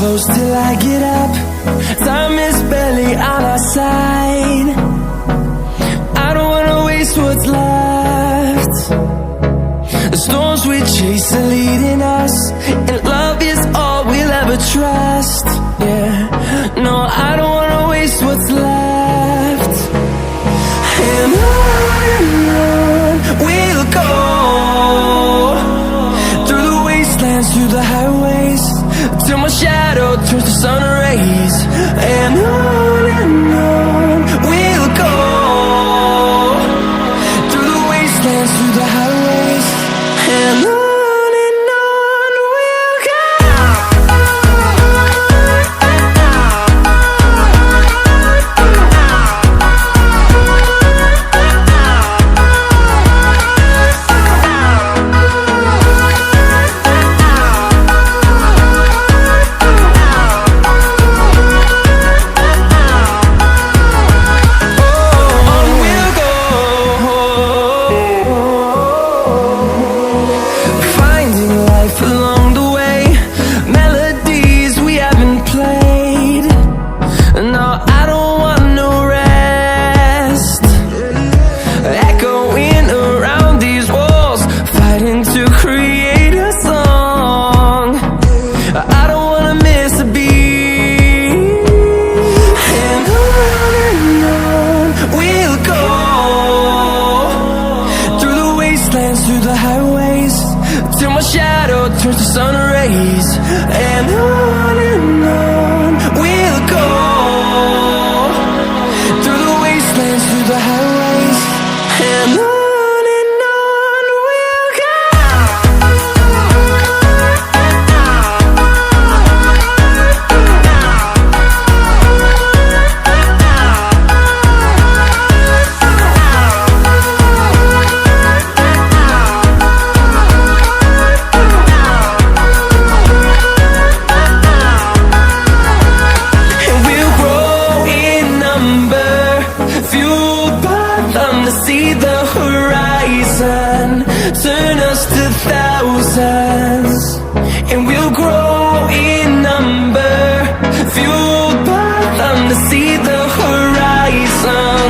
close till I get up. Time is barely on our side. I don't wanna waste what's left. The storms we chase are leading us, and love is all we'll ever trust. Yeah, no, I don't wanna waste what's left. And on we'll go, through the wastelands, through the highways, till my shadow turns to sun rays. And on we'll go, through the wastelands, through the highways, and on we'll go. Through the highways, till my shadow turns to sun rays. And on we'll go, through the wastelands, through the highways, and on we'll go. See the horizon turn us to thousands, and we'll grow in number, fueled by them to see the horizon.